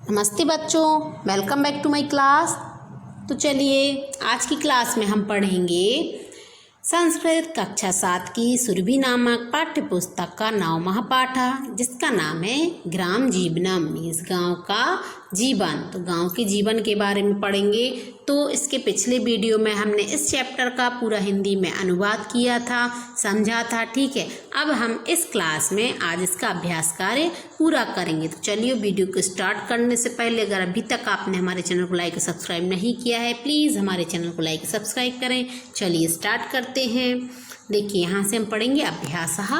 नमस्ते बच्चों, welcome back to my class. तो चलिए आज की क्लास में हम पढ़ेंगे संस्कृत कक्षा 7 की सुरभि नामक पाठ्य पुस्तक का 9वां पाठ, जिसका नाम है ग्राम जीवनम, मीन्स गांव का जीवन। तो गांव के जीवन के बारे में पढ़ेंगे। तो इसके पिछले वीडियो में हमने इस चैप्टर का पूरा हिंदी में अनुवाद किया था, समझा था, ठीक है। अब हम इस क्लास में आज इसका अभ्यास कार्य पूरा करेंगे। तो चलिए वीडियो को स्टार्ट करने से पहले अगर अभी तक आपने हमारे चैनल को लाइक और सब्सक्राइब नहीं किया है, प्लीज़ हमारे चैनल को लाइक और सब्सक्राइब करें। चलिए स्टार्ट करते हैं। देखिए यहाँ से हम पढ़ेंगे अभ्यासः।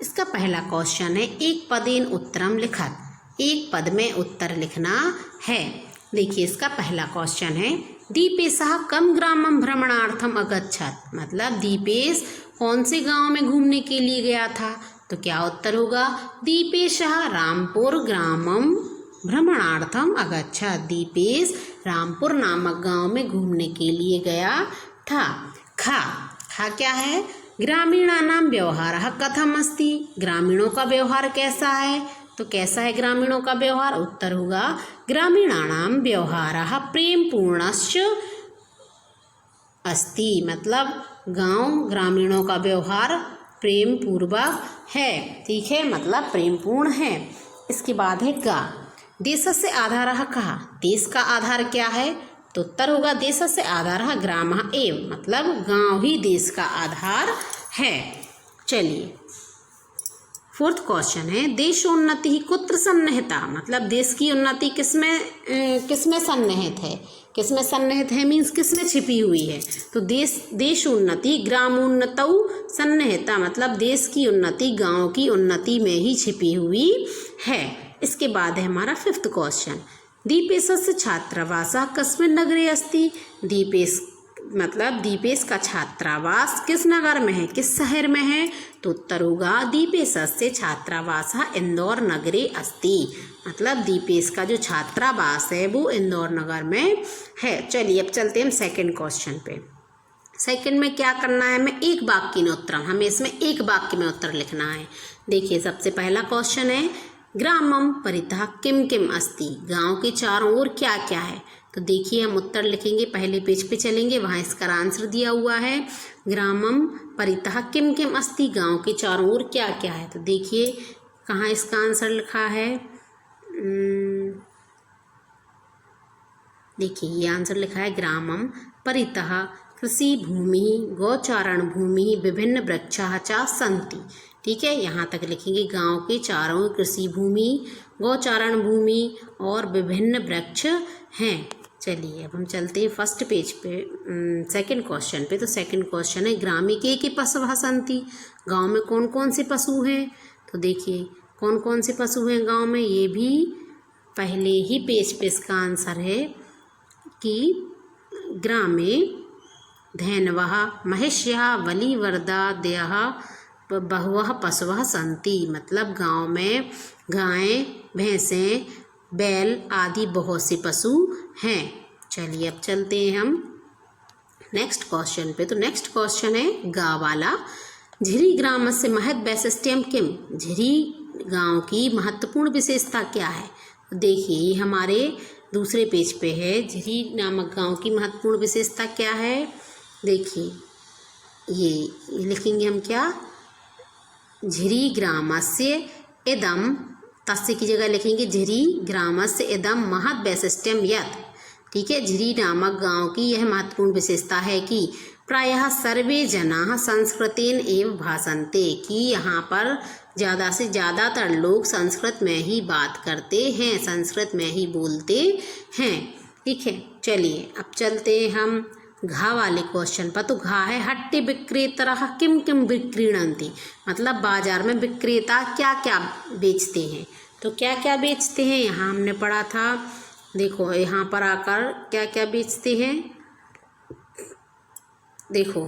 इसका पहला क्वेश्चन है एक पदेन उत्तरम लिखत, एक पद में उत्तर लिखना है। देखिए इसका पहला क्वेश्चन है दीपेशः कम ग्रामम भ्रमणार्थम अगच्छत, मतलब दीपेश कौन से गांव में घूमने के लिए गया था। तो क्या उत्तर होगा, दीपेशः रामपुर ग्रामम भ्रमणार्थम अगच्छत, दीपेश रामपुर नामक गांव में घूमने के लिए गया था। खा क्या है, ग्रामीणानां व्यवहारः कथम अस्ति, ग्रामीणों का व्यवहार कैसा है। तो कैसा है ग्रामीणों का व्यवहार, उत्तर होगा ग्रामीणानां व्यवहारः प्रेमपूर्णश्च अस्ति, मतलब गांव ग्रामीणों का व्यवहार प्रेम पूर्वक है, ठीक है, मतलब प्रेमपूर्ण है। इसके बाद है गा, देशस्य आधारः कः, देश का आधार क्या है। तो उत्तर होगा देशस्य आधारः ग्रामः एव, मतलब गांव ही देश का आधार है। चलिए फोर्थ क्वेश्चन है देशोन्नति ही कुत्र सन्निहिता, मतलब देश की उन्नति किसमें सन्निहित है, किसमें सन्निहित है मीन्स किसमें छिपी हुई है। तो देशोन्नति ग्रामोन्नतौ सन्निहिता, मतलब देश की उन्नति गांव की उन्नति में ही छिपी हुई है। इसके बाद है हमारा फिफ्थ क्वेश्चन दीपेशस्य छात्रावासः कस्मिन् नगरे अस्ति, दीपेश मतलब दीपेश का छात्रावास किस नगर में है, किस शहर में है। तो उत्तर होगा दीपेशस्य छात्रावासः इंदौर नगरे अस्ति, मतलब दीपेश का जो छात्रावास है वो इंदौर नगर में है। चलिए अब चलते हैं हम सेकंड क्वेश्चन पे। सेकंड में क्या करना है, हमें एक वाक्य में उत्तर, हमें इसमें एक वाक्य में उत्तर लिखना है। देखिए सबसे पहला क्वेश्चन है ग्रामम परितः किम किम अस्ति, गांव के चारों ओर क्या क्या है। तो देखिए हम उत्तर लिखेंगे, पहले पेज पे चलेंगे, वहाँ इसका आंसर दिया हुआ है ग्रामम परितः किम किम अस्ति, गांव के चारों ओर क्या क्या है। तो देखिए कहाँ इसका आंसर लिखा है, देखिए ये आंसर लिखा है ग्रामम परितः कृषि भूमि गौचारण भूमि विभिन्न वृक्षाः च सन्ति, ठीक है, यहाँ तक लिखेंगे गांव के चारों कृषि भूमि गौचारण भूमि और विभिन्न वृक्ष हैं। चलिए अब हम चलते हैं फर्स्ट पेज पे सेकंड क्वेश्चन पे। तो सेकंड क्वेश्चन है ग्रामे के पशवः सन्ति, गांव में कौन कौन से पशु हैं। तो देखिए कौन कौन से पशु हैं गांव में, ये भी पहले ही पेज पे इसका आंसर है कि ग्रामे धेनवः महिष्यः बलिवर्दादयः बहुवः पशवः सन्ति, मतलब गांव में गायें भैंसें बैल आदि बहुत से पशु हैं। चलिए अब चलते हैं हम नेक्स्ट क्वेश्चन पे। तो नेक्स्ट क्वेश्चन है गा वाला, झिरी ग्रामस्य महत् वैशिष्ट्यम किम, झिरी गांव की महत्वपूर्ण विशेषता क्या है। तो देखिए ये हमारे दूसरे पेज पे है, झिरी नामक गांव की महत्वपूर्ण विशेषता क्या है। देखिए ये लिखेंगे हम क्या, झिरी ग्रामस्य इदम, तस्य की जगह लिखेंगे झिरी ग्रामस्य इदम महत् वैशिष्ट्यम यत्, ठीक है, झिरी नामक गांव की यह महत्वपूर्ण विशेषता है कि प्रायः सर्वे जनाः संस्कृतेन एव भाषन्ते, कि यहाँ पर ज़्यादा से ज़्यादातर लोग संस्कृत में ही बात करते हैं, संस्कृत में ही बोलते हैं, ठीक है। चलिए अब चलते हैं हम घा वाले क्वेश्चन पर। तो घा है हट्टे विक्रेतरः किम किम विक्रीणन्ति, मतलब बाजार में विक्रेता क्या क्या बेचते हैं। तो क्या क्या बेचते हैं यहाँ हमने पढ़ा था, देखो यहाँ पर आकर क्या क्या बेचते हैं। देखो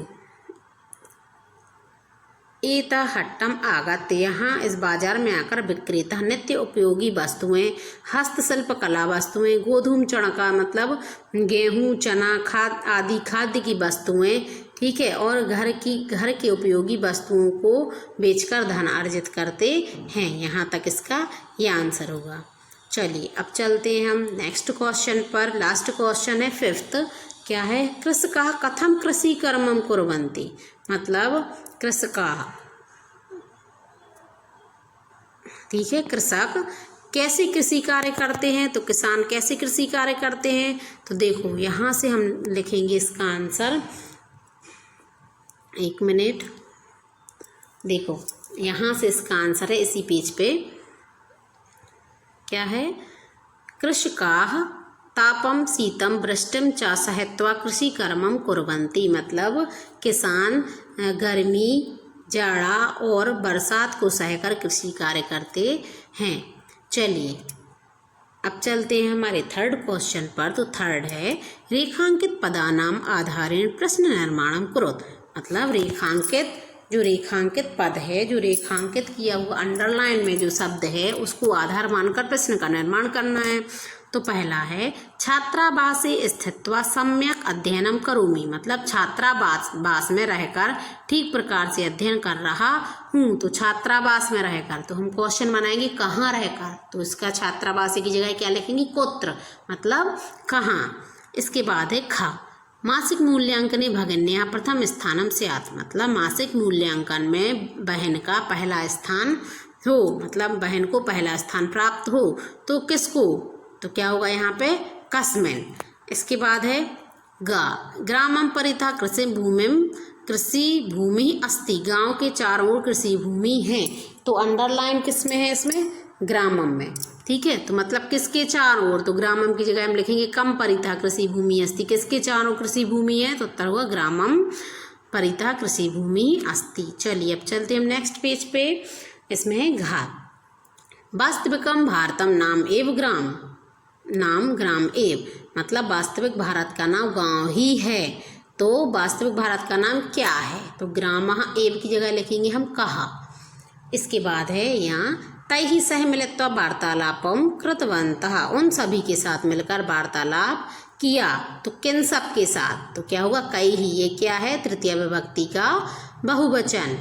एता हट्टम आगत, यहाँ इस बाजार में आकर विक्रेता नित्य उपयोगी वस्तुएं, हस्तशिल्प कला वस्तुएं, गोधूम चणका मतलब गेहूं चना खाद आदि खाद्य की वस्तुएं, ठीक है, और घर के उपयोगी वस्तुओं को बेचकर धन अर्जित करते हैं। यहाँ तक इसका ये आंसर होगा। चलिए अब चलते हैं हम नेक्स्ट क्वेश्चन पर। लास्ट क्वेश्चन है 5th। क्या है? कृषकाः कथम कृषि कर्मं कुर्वन्ति। मतलब कृषकाः, ठीक है, कृषक कैसे कृषि कार्य करते हैं, तो किसान कैसे कृषि कार्य करते हैं। तो देखो यहाँ से हम लिखेंगे इसका आंसर। 1 मिनट, देखो यहाँ से इसका आंसर है इसी पेज पे। क्या है? कृषकाः तापम शीतम वृष्टिम च सहत्वा कृषि कर्मम कुर्वन्ति। मतलब किसान गर्मी, जाड़ा और बरसात को सहकर कृषि कार्य करते हैं। चलिए अब चलते हैं हमारे 3rd क्वेश्चन पर। तो 3rd है रेखांकित पदानाम आधारेण प्रश्न निर्माणम कुरुत। मतलब जो रेखांकित पद है, जो रेखांकित किया हुआ अंडरलाइन में जो शब्द है, उसको आधार मानकर प्रश्न का निर्माण करना है। तो पहला है छात्रावासे स्थित्वा सम्यक अध्ययनम करोमि। मतलब छात्रावास में रहकर ठीक प्रकार से अध्ययन कर रहा हूँ। तो छात्रावास में रहकर, तो हम क्वेश्चन बनाएंगे कहाँ रहकर। तो इसका छात्रावास की जगह क्या लिखेंगे? कुत्र, मतलब कहाँ। इसके बाद है ख मासिक मूल्यांकने भगिन्या प्रथम स्थानम स्यात्। मतलब मासिक मूल्यांकन में बहन का पहला स्थान हो, मतलब बहन को पहला स्थान प्राप्त हो। तो किसको? तो क्या होगा यहाँ पे? कस्मिन। इसके बाद है ग्रामम परितः कृषि भूमि अस्ति। गांव के चारों ओर कृषि भूमि है। तो अंडरलाइन किस में है? इसमें ग्रामम में, ठीक है। तो मतलब किसके चारों ओर? तो ग्रामम की जगह हम लिखेंगे कम परितः कृषि भूमि अस्ति। किसके चारों कृषि भूमि है? तो उत्तर होगा ग्रामम परितः कृषि भूमि अस्ति। चलिए अब चलते हैं हम नेक्स्ट पेज पे। इसमें है घात वास्तविकम भारतम नाम ग्राम एव। मतलब वास्तविक भारत का नाम गांव ही है। तो वास्तविक भारत का नाम क्या है? तो ग्रामः एव की जगह लिखेंगे हम कहा। इसके बाद है यहाँ तैहि सह मिलित्वा वार्तालापम कृतवन्तः। उन सभी के साथ मिलकर वार्तालाप किया। तो किन सब के साथ? तो क्या होगा? कई ही। ये क्या है? तृतीय विभक्ति का बहुवचन।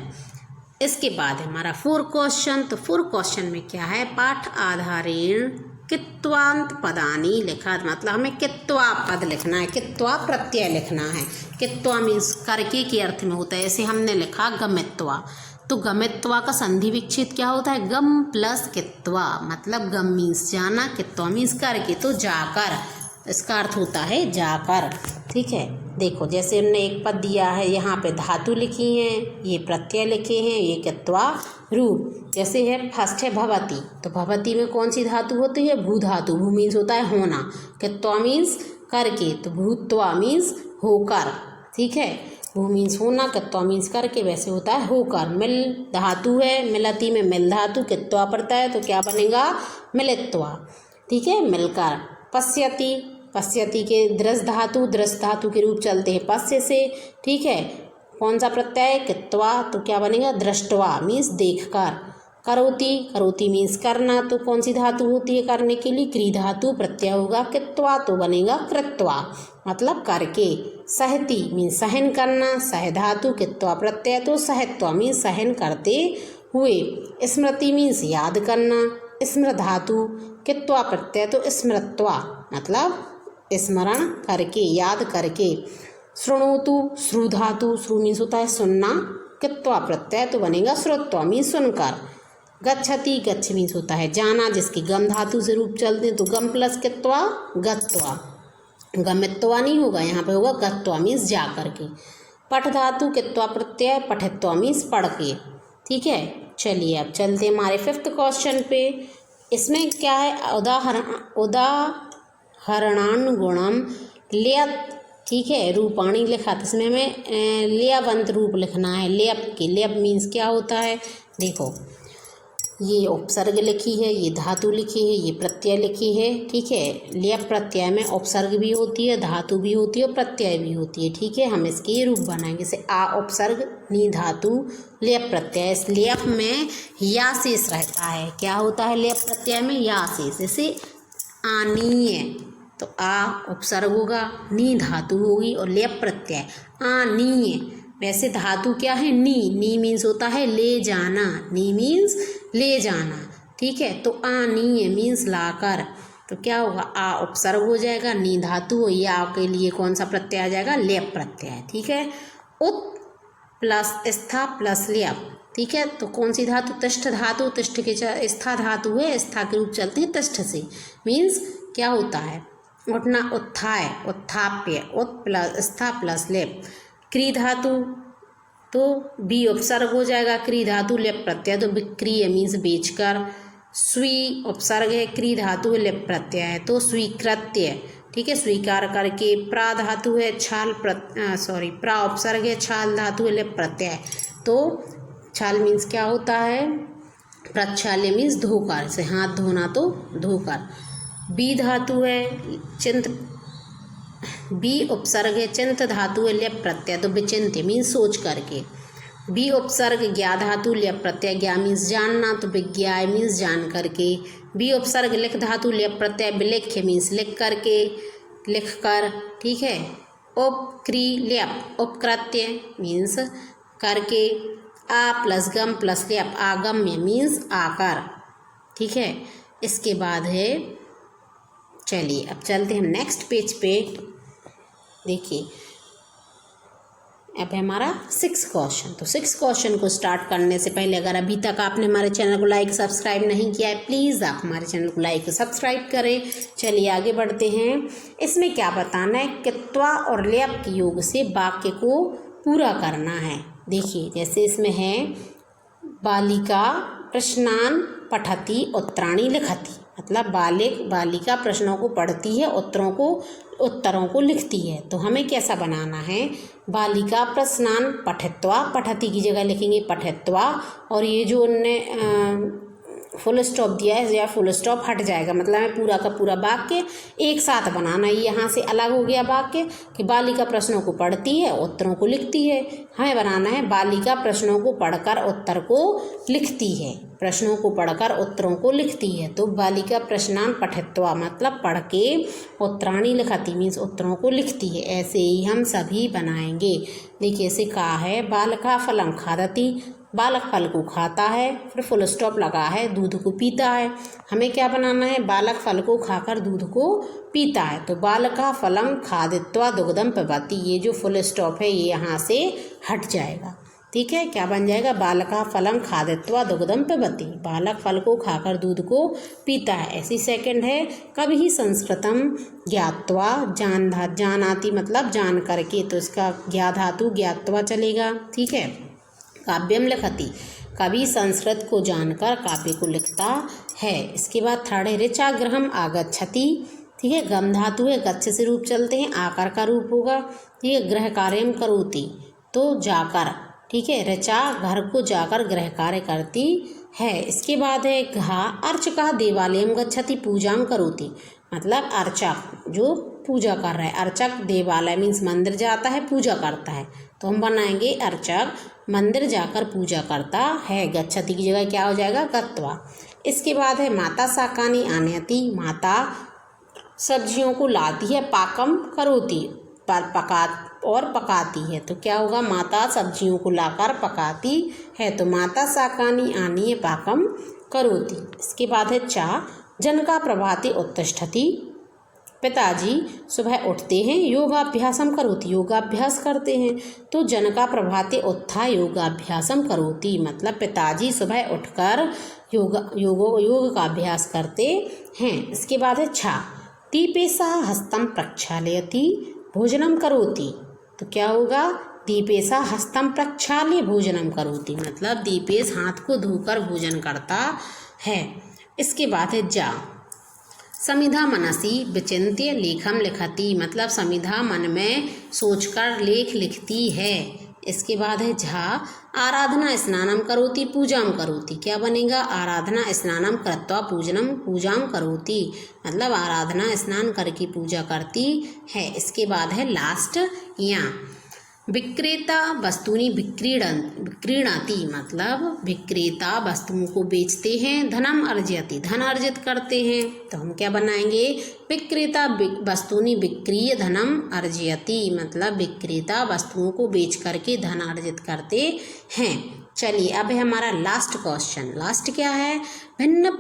इसके बाद है हमारा 4th क्वेश्चन। तो 4th क्वेश्चन में क्या है? पाठ आधारेण कित्वांत पदानी लिखा। मतलब हमें कित्वा पद लिखना है, कित्वा प्रत्यय लिखना है। कित्वा मीन्स करके के अर्थ में होता है। ऐसे हमने लिखा गमित्वा। तो गमित्वा का संधि विच्छेद क्या होता है? गम प्लस कित्वा। मतलब गम मीन्स जाना, कित्वा मीन्स करके। तो जाकर, इसका अर्थ होता है जाकर, ठीक है। देखो जैसे हमने एक पद दिया है, यहाँ पे धातु लिखी हैं, ये प्रत्यय लिखे हैं, ये कित्वा रूप। जैसे है फर्स्ट है भवती। तो भवती में कौन सी धातु होती है? भू धातु। भू मीन्स होता है होना, कित्वा मीन्स करके, तो भूत्वा मीन्स होकर, ठीक है। भू मीन्स होना, कित्वा मीन्स करके, वैसे होता है होकर। मिल धातु है, मिलती में मिल धातु, कित्वा पड़ता है, तो क्या बनेगा? मिलित्वा, ठीक है, मिलकर। पश्यति के दृश धातु के रूप चलते हैं पश्य से, ठीक है। कौन सा प्रत्यय? कित्वा। तो क्या बनेगा? दृष्टवा मीन्स देखकर। करोति मीन्स करना। तो कौन सी धातु होती है करने के लिए? क्री धातु। प्रत्यय होगा कित्वा, तो बनेगा कृत्वा, मतलब करके। सहति मीन्स सहन करना। सह धातु, कित्वा प्रत्यय, तो सहत्वा मीन्स सहन करते हुए। स्मृति मीन्स याद करना। स्मृत धातु, कित्वा प्रत्यय, तो स्मृत्वा मतलब स्मरण करके, याद करके। शृणोतु श्रु धातु, श्रु मीन्स होता है सुनना, कित्वा प्रत्यय, तो बनेगा श्रुत्वा मीन्स सुनकर। गच्छति, गच्छ मीन्स होता है जाना, जिसके गम धातु से रूप चलते हैं, तो गम प्लस कित्वा गत्वा। गमित्वा नहीं होगा, यहाँ पे होगा गत्वा मीन्स जा करके। पठ धातु, कित्वा प्रत्यय, पठित्वा मीन्स पढ़ के, ठीक है। चलिए अब चलते हमारे 5th क्वेश्चन पे। इसमें क्या है? उदाहरणानुगुणम लियत, ठीक है, रूपाणी लिखा। तो इसमें हमें लियावंत रूप लिखना है। लियप मीन्स क्या होता है? देखो ये उपसर्ग लिखी है, ये धातु लिखी है, ये प्रत्यय लिखी है, ठीक है। लियप प्रत्यय में उपसर्ग भी होती है, धातु भी होती है और प्रत्यय भी होती है, ठीक है। हम इसके रूप बनाएंगे, जैसे आ उपसर्ग, नी धातु, लियप प्रत्यय। इस लियप में या शेष रहता है। क्या होता है लियप प्रत्यय में? या शेष। जैसे आनीय, तो आ उपसर्ग होगा, नी धातु होगी और लियप प्रत्यय आनीय। वैसे धातु क्या है? नी मीन्स होता है ले जाना, नी मीन्स ले जाना। ठीक है। तो आनीय मीन्स लाकर, तो क्या होगा, आ उपसर्ग हो जाएगा, नी धातु हो, या के लिए कौन सा प्रत्यय आ जाएगा, लेप प्रत्यय। ठीक है। उत प्लस स्था प्लस लेप। ठीक है। तो कौन सी धातु, तिष्ठ धातु, तिष्ठ के स्था धातु है, स्था के रूप चलते हैं तिष्ठ से, मीन्स क्या होता है, उठना, उत्थाय, उत्थाप्य, उत प्लस स्था प्लस लेप। क्री धातु तो बी उपसर्ग हो जाएगा, क्री धातु लेप प्रत्यय, तो विक्रिय मीन्स बेचकर। स्वी उपसर्ग है, क्री धातु है, लेप प्रत्यय है, तो स्वीकृत्य। ठीक है, स्वीकार करके। प्रा धातु है, छाल प्रा उपसर्ग है, छाल धातु है, लेप प्रत्यय, तो छाल मीन्स क्या होता है, प्रक्षाल्य मीन्स धोकर, से हाथ धोना तो धोकर। बी धातु है, चिंत, बी उपसर्ग है, चिंत धातु है, लेप प्रत्यय, तो विचिन्त्य मीन्स सोच करके। बी उपसर्ग ज्ञा धातु, लेप प्रत्यय, ज्ञा मीन्स जानना, तो विज्ञाय मीन्स जान करके। बी उपसर्ग लिख धातु, लेप प्रत्यय, विलिख्य मीन्स लिख करके, लिख कर। ठीक है। उपक्री लेप, उपकृत्य मीन्स करके। आ प्लस गम प्लस लेप, आगम्य मीन्स आकर। ठीक है। इसके बाद है, चलिए अब चलते हैं नेक्स्ट पेज पे। देखिए अब है हमारा 6 क्वेश्चन। तो 6 क्वेश्चन को स्टार्ट करने से पहले अगर अभी तक आपने हमारे चैनल को लाइक सब्सक्राइब नहीं किया है, प्लीज़ आप हमारे चैनल को लाइक सब्सक्राइब करें। चलिए आगे बढ़ते हैं। इसमें क्या बताना है, कित्वा और लेप के योग से वाक्य को पूरा करना है। देखिए जैसे इसमें है, बालिका प्रश्नान पठती उत्तराणि लिखती, मतलब बालिका प्रश्नों को पढ़ती है, उत्तरों को लिखती है। तो हमें कैसा बनाना है, बालिका प्रश्नान पठित्वा, पठती की जगह लिखेंगे पठित्वा, और ये जो उनने फुल स्टॉप दिया है या फुल स्टॉप हट जाएगा, मतलब हमें पूरा का पूरा वाक्य एक साथ बनाना है। यहाँ से अलग हो गया वाक्य कि बालिका प्रश्नों को पढ़ती है, उत्तरों को लिखती है। हमें बनाना है बालिका प्रश्नों को पढ़कर उत्तर को लिखती है, प्रश्नों को पढ़कर उत्तरों को लिखती है। तो बालिका प्रश्नान पठित्वा मतलब पढ़ के, उत्तराणि लिखती मीन्स उत्तरों को लिखती है। ऐसे ही हम सभी बनाएंगे। देखिए ऐसे कहा है, बालका फलम खादती, बालक फल को खाता है, फिर फुल स्टॉप लगा है, दूध को पीता है। हमें क्या बनाना है, बालक फल को खाकर दूध को पीता है। तो बालका फलम खादित्वा दुग्धम पिबती, ये जो फुल स्टॉप है ये यहाँ से हट जाएगा। ठीक है, क्या बन जाएगा, बालका फलम खादित्वा दुग्धम पिबती, बालक फल को खाकर दूध को पीता है। ऐसी सेकंड है, कभी संस्कृतम ज्ञात्वा, जानाति मतलब जान करके, तो इसका ज्ञा धातु ज्ञात्वा चलेगा। ठीक है। काव्यम लिखती, कवि संस्कृत को जानकर काव्य को लिखता है। इसके बाद थर्ड है, ऋचा गृहम आगच्छति। ठीक है, गम धातु है, गच्छ से रूप चलते हैं, आकर का रूप होगा। ठीक है, गृह कार्यम करोति तो जाकर। ठीक है, ऋचा घर को जाकर गृह कार्य करती है। इसके बाद है घा अर्चका देवालयम गच्छति पूजाम करोति, मतलब अर्चक जो पूजा कर रहा है, अर्चक देवालय मीन्स मंदिर जाता है, पूजा करता है। तो हम बनाएंगे अर्चक मंदिर जाकर पूजा करता है, गच्छति की जगह क्या हो जाएगा, गत्वा। इसके बाद है माता शाकानि आनयति, माता सब्जियों को लाती है, पाकम करोति पकाती है। तो क्या होगा, माता सब्जियों को लाकर पकाती है, तो माता शाकानि आनीय पाकम करोति। इसके बाद है चा जनका प्रभाते उत्तिष्ठति, पिताजी सुबह उठते हैं, योगाभ्यासम करोति योगाभ्यास करते हैं। तो जनका प्रभाते उत्थाय योगाभ्यासम करोति मतलब पिताजी सुबह उठकर योग का अभ्यास करते हैं। इसके बाद है छा दीपेशा हस्तम प्रक्षालयति भोजनम करोति, तो क्या होगा, दीपेशा हस्तम प्रक्षाल्य भोजनम करोति मतलब दीपेश हाथ को धोकर भोजन करता है। इसके बाद है जा समिधा मनसी विचिन्त्य लेखम लिखती मतलब समिधा मन में सोचकर लेख लिखती है। इसके बाद है झा आराधना स्नानम करोति पूजाम करोति, क्या बनेगा, आराधना स्नानम कृत्वा पूजाम करोति मतलब आराधना स्नान करके पूजा करती है। इसके बाद है लास्ट या विक्रेता वस्तुनि विक्रीणाति मतलब विक्रेता वस्तुओं को बेचते हैं, धनम अर्जयति धन अर्जित करते हैं। तो हम क्या बनाएंगे, विक्रेता वस्तुनि विक्रीय धनम अर्जयति मतलब विक्रेता वस्तुओं को बेच करके धन अर्जित करते हैं। चलिए अब है हमारा लास्ट क्वेश्चन। लास्ट क्या है, भिन्न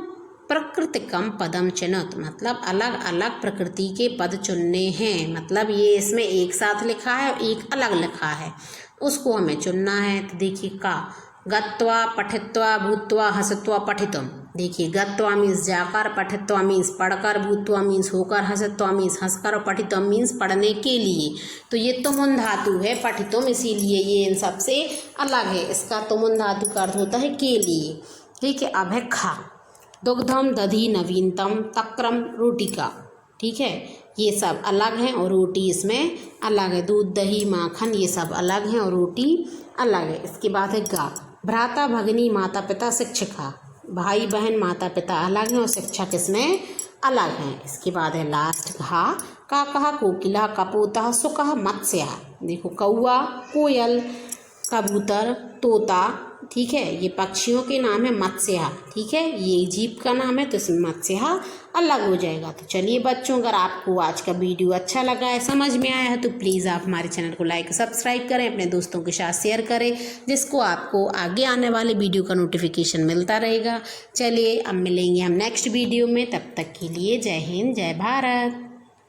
प्रकृतिकम पदम चुनत, मतलब अलग अलग प्रकृति के पद चुनने हैं। मतलब ये इसमें एक साथ लिखा है और एक अलग लिखा है, उसको हमें चुनना है। तो देखिए का गत्वा पठित्वा भूत्वा हसत्वा पठितुम। देखिए गत्वा मीन्स जाकर, पठित्वा मीन्स पढ़कर, भूत्वा मीन्स होकर, हसत्वा मीन्स हंसकर और पठितुम मीन्स पढ़ने के लिए। तो ये तुमुन धातु है पठितुम, इसीलिए ये इन सबसे अलग है। इसका तुमुन धातु का अर्थ होता है के लिए। ठीक है, अब है खा, दुग्धम दधि नवीनतम तक्रम रोटिका। ठीक है, ये सब अलग हैं और रोटी इसमें अलग है। दूध दही माखन ये सब अलग हैं और रोटी अलग है। इसके बाद है गा, भ्राता भगिनी माता पिता शिक्षिका। भाई बहन माता पिता अलग हैं और शिक्षक इसमें अलग हैं। इसके बाद है लास्ट घा, का कहा कोकिला कपोता सुकह मत्स्य। देखो कौआ, कोयल, कबूतर, तोता, ठीक है, ये पक्षियों के नाम है। मत्स्य, ठीक है, ये जीव का नाम है, तो इसमें मत्स्य अलग हो जाएगा। तो चलिए बच्चों, अगर आपको आज का वीडियो अच्छा लगा है, समझ में आया है, तो प्लीज़ आप हमारे चैनल को लाइक सब्सक्राइब करें, अपने दोस्तों के साथ शेयर करें, जिसको आपको आगे आने वाले वीडियो का नोटिफिकेशन मिलता रहेगा। चलिए अब मिलेंगे हम नेक्स्ट वीडियो में, तब तक के लिए जय हिंद जय भारत।